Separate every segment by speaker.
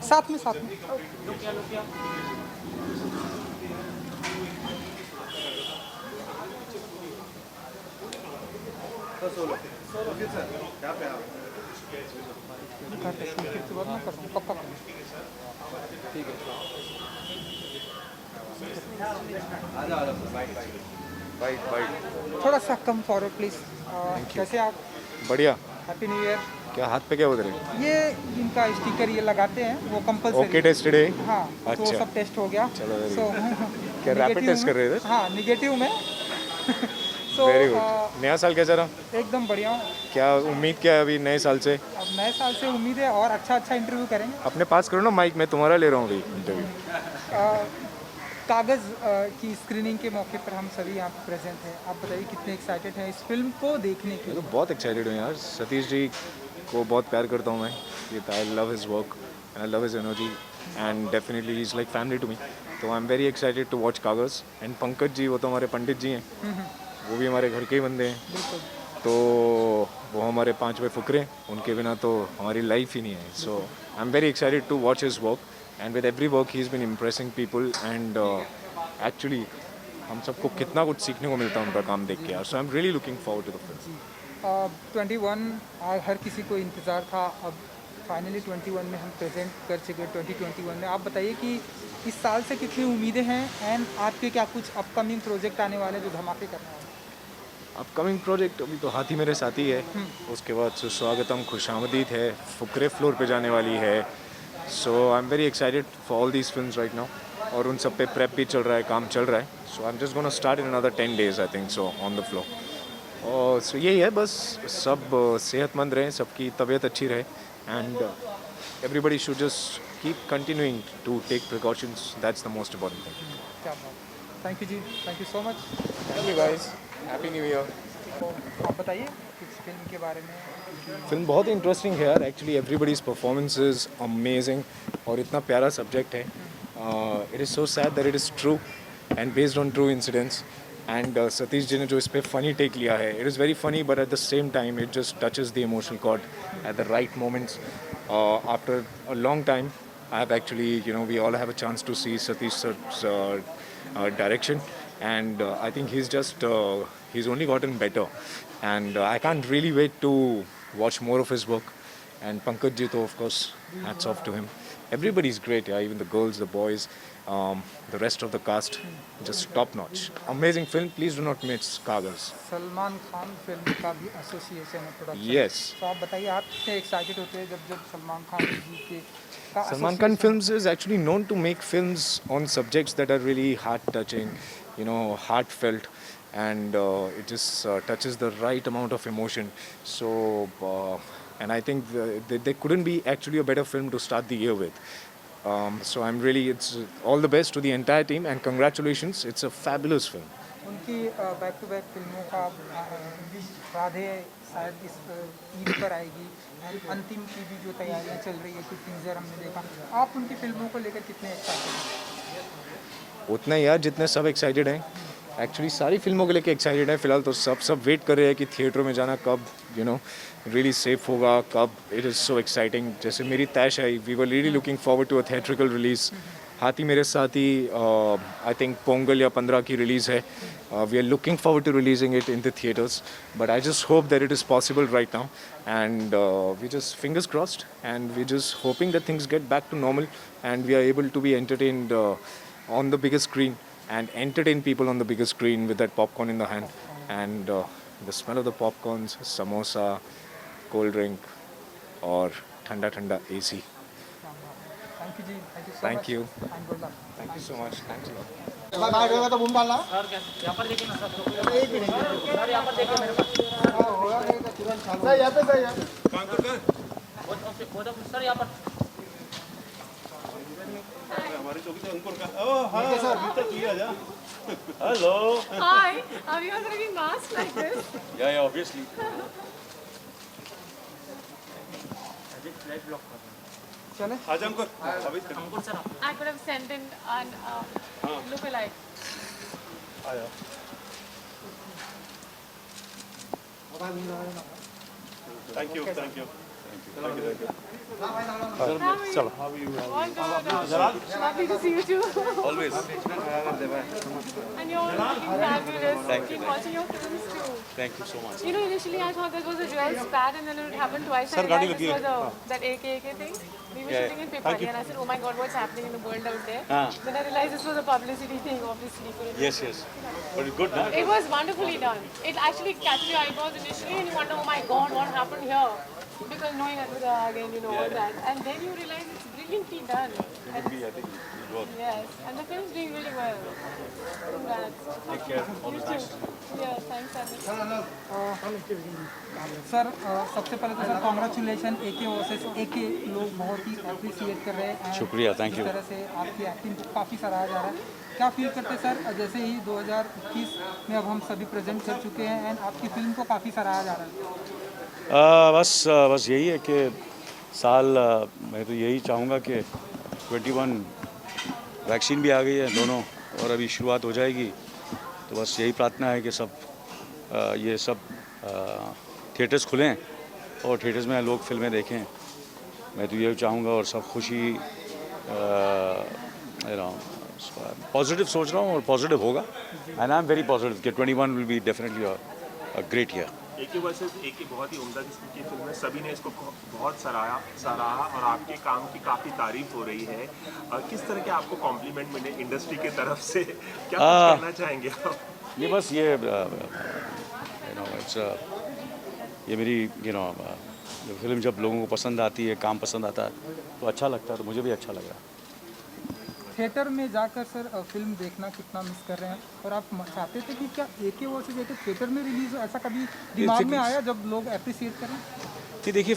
Speaker 1: साथ में पक्का ठीक है। थोड़ा सा कम फॉरवर्ड प्लीज। कैसे आप?
Speaker 2: बढ़िया।
Speaker 1: Happy new year.
Speaker 2: क्या हाथ पे क्या उधर है?
Speaker 1: ये इनका स्टिकर ये लगाते हैं, वो कंपलसरी।
Speaker 2: ओके टेस्टेड है।
Speaker 1: हाँ तो
Speaker 2: अच्छा।
Speaker 1: सब टेस्ट हो गया।
Speaker 2: चलो very
Speaker 1: सो
Speaker 2: क्या रैपिड टेस्ट कर रहे थे?
Speaker 1: हाँ निगेटिव में। So
Speaker 2: very good. नया साल कैसा रहा?
Speaker 1: एकदम बढ़िया।
Speaker 2: क्या उम्मीद क्या है अभी नए साल से?
Speaker 1: अब नए साल से उम्मीद है और अच्छा इंटरव्यू करेंगे।
Speaker 2: अपने पास करो ना माइक, मैं तुम्हारा ले रहा हूँ अभी इंटरव्यू।
Speaker 1: कागज़ की स्क्रीनिंग के मौके पर हम सभी यहाँ प्रेजेंट हैं। आप बताइए कितने एक्साइटेड हैं इस फिल्म को देखने के
Speaker 2: मैं
Speaker 1: लिए?
Speaker 2: तो बहुत एक्साइटेड हूँ यार। सतीश जी को बहुत प्यार करता हूँ मैं। I love his work and I love his energy and definitely he is like family to me. तो I am very excited to watch Kaagaz. And Pankaj ji, वो तो हमारे पंडित जी हैं, वो भी हमारे घर के ही बंदे हैं।
Speaker 1: बिल्कुल।
Speaker 2: तो वो हमारे पांचवें फुकरे, उनके बिना तो हमारी लाइफ ही नहीं है। So I am very excited to watch his work and with every work he is been impressing people and actually हम सबको कितना कुछ सीखने को मिलता है उनका काम देख के यार। So I am really looking forward to the film.
Speaker 1: 21 हर किसी को इंतज़ार था, अब फाइनली 21 में हम प्रेजेंट कर चुके। 2021 में आप बताइए कि इस साल से कितनी उम्मीदें हैं एंड आपके क्या कुछ अपकमिंग प्रोजेक्ट आने वाले जो धमाके करने वाले?
Speaker 2: अपकमिंग प्रोजेक्ट अभी तो हाथी मेरे साथी है, उसके बाद सुस्वागतम खुशामदीद है, फुकरे फ्लोर पे जाने वाली है। So I am very excited for all these films right now. और उन सब पे प्रेप भी चल रहा है, काम चल रहा है। So I am just gonna start in another 10 days I think so on the flow. और सो यही है बस, सब सेहतमंद रहें, सबकी तबीयत अच्छी रहे and everybody should just keep continuing to take precautions, that's the most important thing.
Speaker 1: क्या बात। Thank you ji, thank you so much.
Speaker 2: Thank you guys, happy new year.
Speaker 1: तो आप बताइए इस फिल्म के बारे में।
Speaker 2: फिल्म बहुत इंटरेस्टिंग है यार। Actually everybody's performance is amazing और इतना प्यारा सब्जेक्ट है। It is so sad that it is true and based on true incidents. And Satish ji ने जो इस पर फ़नी टेक लिया है, it is very funny but at the same time it just touches the emotional chord at the right moments. After a long time I have actually, we all have a chance to see Satish sir's direction, and I think he's only gotten better, and I can't really wait to watch more of his work. And Pankaj ji, of course, hats off to him. Everybody's great, yeah, even the girls, the boys, the rest of the cast, just top notch. Amazing film. Please do not miss Kagaz.
Speaker 1: Salman Khan film का भी association है production.
Speaker 2: Yes.
Speaker 1: तो आप बताइए आप कितने excited होते हैं जब सलमान खान जी के का
Speaker 2: Salman Khan
Speaker 1: association-
Speaker 2: Films is actually known to make films on subjects that are really heart-touching, heartfelt, and it just touches the right amount of emotion. So, and I think there couldn't be actually a better film to start the year with. So it's all the best to the entire team and congratulations. It's a fabulous film.
Speaker 1: उनकी back to back फिल्मों का राधे शायद इस ईद पर आएगी and अंतिम की भी जो तैयारियां चल रही है, कुछ टीजर हमने देखा। आप उनकी फिल्मों को लेकर कितने एक्साइटेड हैं?
Speaker 2: उतना ही यार जितने सब एक्साइटेड हैं। एक्चुअली सारी फिल्मों को लेके एक्साइटेड है। फिलहाल तो सब वेट कर रहे हैं कि थिएटर में जाना कब रियली सेफ होगा, कब। It is so exciting. जैसे मेरी तैश है, we were really looking forward to a theatrical release. Haathi Mere साथ ही आई थिंक पोंगल या 15 की रिलीज़ है। We are looking forward to releasing it in the theatres, but I just hope that it is possible right now and we just fingers crossed and we just hoping that things get back to normal and we are able to be entertained on the biggest screen and entertain people on the biggest screen with that popcorn in the hand and the smell of the popcorns, samosa, cold drink or ठंडा ठंडा AC.
Speaker 1: Thank you ji, thank you so
Speaker 2: Thank
Speaker 1: much
Speaker 2: you.
Speaker 1: And good luck.
Speaker 2: Thank you so much. Thanks a lot.
Speaker 3: बाहर होगा तो boom डालना।
Speaker 1: यहाँ पर देखिए ना सर,
Speaker 3: एक मिनट
Speaker 1: सर यहाँ पर देखिए मेरे पास।
Speaker 3: होगा नहीं तो तुरंत चालू। सही यहाँ पे सही है।
Speaker 1: सर यहाँ पर
Speaker 4: हमारे चौकी से अंकुर का हाँ सर भीतर तू आ जा। Hello.
Speaker 5: Hi, are you guys wearing masks like this?
Speaker 4: या ऑब्वियसली।
Speaker 1: चले।
Speaker 4: आज अंकुर अभी
Speaker 5: I could have sent in an look-alike.
Speaker 4: आया। Thank you thank you thank you thank you.
Speaker 5: चलो all good. Lovely to see you too.
Speaker 6: Always.
Speaker 5: And you're looking fabulous. Keep watching your films too.
Speaker 6: Thank you so much.
Speaker 5: You know, initially I thought that was a real spat, and then it happened twice.
Speaker 6: Sir,
Speaker 5: I
Speaker 6: गाड़ी
Speaker 5: realized
Speaker 6: लगी
Speaker 5: this was that AK thing. We were shooting in Pipali, and I said, "Oh my God, what's happening in the world out there?" Then I realized this was a publicity thing, obviously.
Speaker 6: Yes, yes. But it's good, na?
Speaker 5: It was wonderfully done. It actually catches your eyeballs initially, and you wonder, "Oh my God, what happened here?" Because knowing Anurag and all that, and then you realize it's brilliantly done.
Speaker 6: I think it was.
Speaker 5: Yes, and the film's doing really well. Congrats.
Speaker 6: Take care. All the best.
Speaker 5: Yeah, thanks, Anil.
Speaker 1: Sir सबसे पहले तो sir congratulation AK versus AK लोग बहुत ही appreciate कर रहे हैं।
Speaker 6: शुक्रिया, thank you.
Speaker 1: इस तरह से आपकी एक्टिंग को काफ़ी सराहा जा रहा है। क्या फील करते हैं सर, जैसे ही 2021 में अब हम सभी प्रेजेंट कर चुके हैं एंड आपकी फिल्म को काफ़ी सराहा जा रहा है?
Speaker 6: बस यही है कि साल मैं तो यही चाहूँगा कि 21 वैक्सीन भी आ गई है दोनों, और अभी शुरुआत हो जाएगी, तो बस यही प्रार्थना है कि ये सब थिएटर्स खुलें और थिएटर्स में लोग फिल्में देखें। मैं तो यही चाहूँगा, और सब खुशी पॉजिटिव सोच रहा हूँ और पॉजिटिव होगा, and I am very positive कि 21 will be definitely a great year.
Speaker 4: AK versus AK बहुत ही उम्दा किस्म की फिल्म है, सभी ने इसको बहुत सराहा और आपके काम की काफ़ी तारीफ हो रही है। किस तरह के आपको कॉम्प्लीमेंट मिले इंडस्ट्री की तरफ से, क्या कुछ कहना चाहेंगे आप?
Speaker 6: ये बस ये ये मेरी फिल्म जब लोगों को पसंद आती है, काम पसंद आता है, तो अच्छा लगता है, तो मुझे भी अच्छा लग रहा है।
Speaker 1: थिएटर में जाकर सर फिल्म देखना कितना मिस कर रहे हैं, और आप चाहते थे कि क्या AK वर्सेस AK थिएटर में रिलीज हो, ऐसा कभी दिमाग में आया जब लोग अप्रिशिएट करें?
Speaker 6: कि देखिए,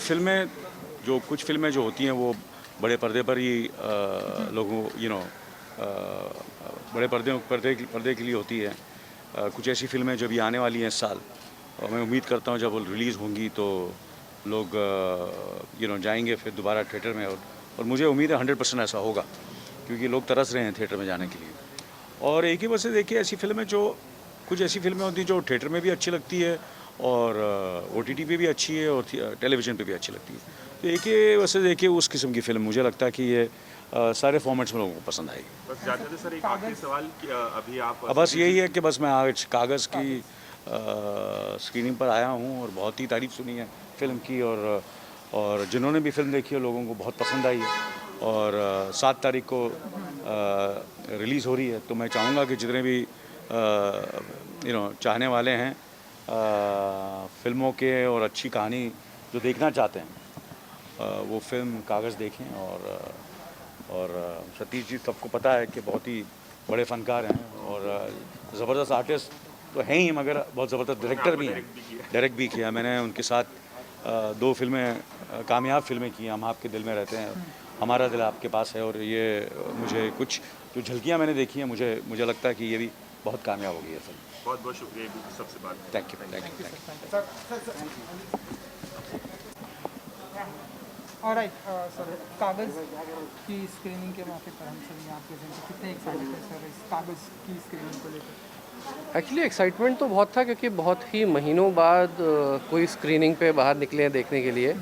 Speaker 6: कुछ फिल्में जो होती हैं वो बड़े पर्दे पर ही लोगों बड़े पर्दे के लिए होती है। कुछ ऐसी फिल्में जो भी आने वाली हैं इस साल, और मैं उम्मीद करता हूँ जब वो रिलीज़ होंगी तो लोग जाएंगे फिर दोबारा थिएटर में, और मुझे उम्मीद है 100% ऐसा होगा, क्योंकि लोग तरस रहे हैं थिएटर में जाने के लिए। और AK वर्सेस AK ऐसी फिल्में कुछ ऐसी फिल्में होती हैं जो थिएटर में भी अच्छी लगती है, और OTT पे भी अच्छी है, और टेलीविज़न पे भी अच्छी लगती है। तो AK वर्सेस AK उस किस्म की फिल्म, मुझे लगता है कि ये सारे फॉर्मेट्स में लोगों को पसंद आएगी।
Speaker 4: बस जाते थे सर, एक आखिरी सवाल कि अभी आप
Speaker 6: बस यही है कि बस मैं आज कागज़ की स्क्रीनिंग पर आया हूँ, और बहुत ही तारीफ़ सुनी है फिल्म की, और जिन्होंने भी फिल्म देखी है लोगों को बहुत पसंद आई है, और 7 तारीख को रिलीज़ हो रही है। तो मैं चाहूँगा कि जितने भी चाहने वाले हैं फिल्मों के और अच्छी कहानी जो देखना चाहते हैं, वो फिल्म कागज़ देखें। और सतीश जी, सबको पता है कि बहुत ही बड़े फ़नकार हैं, और ज़बरदस्त आर्टिस्ट तो हैं ही, मगर बहुत ज़बरदस्त डायरेक्टर भी हैं। डायरेक्ट भी किया मैंने उनके साथ 2 फिल्में, कामयाब फिल्में की। हम आपके दिल में रहते हैं, हमारा दिल आपके पास है, और ये मुझे कुछ जो झलकियाँ मैंने देखी हैं, मुझे लगता है कि ये भी बहुत कामयाब होगी ये फिल्म।
Speaker 4: बहुत बहुत शुक्रिया सबसे बात।
Speaker 6: Thank you.
Speaker 1: ऑलराइट सर, कागज़ की स्क्रीनिंग के मौके पर हम सभी यहाँ प्रेजेंट हैं, कितने एक्साइटेड हैं सर इस कागज़ की स्क्रीनिंग को लेकर?
Speaker 7: एक्चुअली एक्साइटमेंट तो बहुत था, क्योंकि बहुत ही महीनों बाद कोई स्क्रीनिंग पे बाहर निकले हैं देखने के लिए।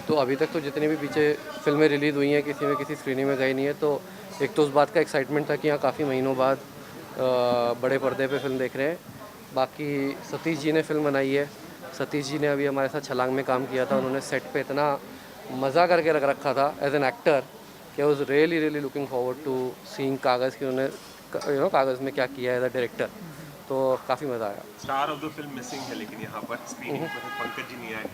Speaker 7: तो अभी तक तो जितनी भी पीछे फिल्में रिलीज़ हुई हैं, किसी में किसी स्क्रीनिंग में गई नहीं है। तो एक तो उस बात का एक्साइटमेंट था कि यहाँ काफ़ी महीनों बाद बड़े पर्दे पे फिल्म देख रहे हैं। बाकी सतीश जी ने फिल्म बनाई है, सतीश जी ने अभी हमारे साथ छलांग में काम किया था। उन्होंने सेट पे इतना मज़ा करके रख रखा था एज एन एक्टर कि I was really looking forward to seeing Kaagaz की उन्होंने कागज़ में क्या किया है एज अ डायरेक्टर। तो काफ़ी मज़ा आया।
Speaker 4: Star of the film missing है, लेकिन यहाँ पर स्क्रीनिंग पर पंकज जी नहीं आए।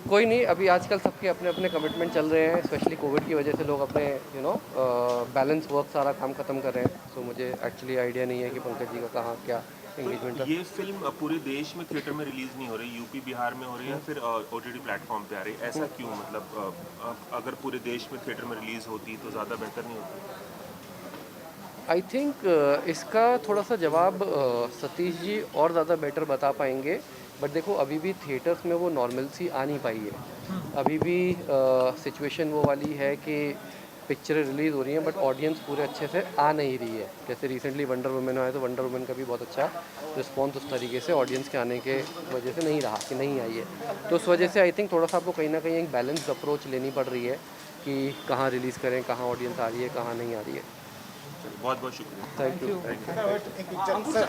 Speaker 7: कोई नहीं, अभी आजकल सबके अपने अपने कमिटमेंट चल रहे हैं, स्पेशली कोविड की वजह से लोग अपने बैलेंस वर्क सारा काम ख़त्म कर रहे हैं। तो मुझे एक्चुअली आइडिया नहीं है कि पंकज जी का कहाँ क्या एंगेजमेंट है।
Speaker 4: ये फिल्म पूरे देश में थिएटर में रिलीज नहीं हो रही, यूपी बिहार में हो रही है, फिर OTT प्लेटफॉर्म पे आ रही है, ऐसा क्यों? मतलब अगर पूरे देश में थिएटर में रिलीज होती तो ज़्यादा बेहतर नहीं होती?
Speaker 7: आई थिंक इसका थोड़ा सा जवाब सतीश जी और ज़्यादा बेटर बता पाएंगे। बट देखो, अभी भी थिएटर्स में वो नॉर्मलसी आ नहीं पाई है। अभी भी सिचुएशन वो वाली है कि पिक्चरें रिलीज़ हो रही हैं बट ऑडियंस पूरे अच्छे से आ नहीं रही है। जैसे रिसेंटली वंडर वुमन आया तो वंडर वुमन का भी बहुत अच्छा रिस्पॉन्स उस तरीके से ऑडियंस के आने के वजह से नहीं रहा कि नहीं आई है। तो उस वजह से आई थिंक थोड़ा सा आपको कहीं ना कहीं एक बैलेंस्ड अप्रोच लेनी पड़ रही है कि कहाँ रिलीज़ करें, कहाँ ऑडियंस आ रही है, कहाँ नहीं आ रही है।
Speaker 4: बहुत बहुत शुक्रिया।
Speaker 7: Thank you.
Speaker 3: एक पिक्चर सर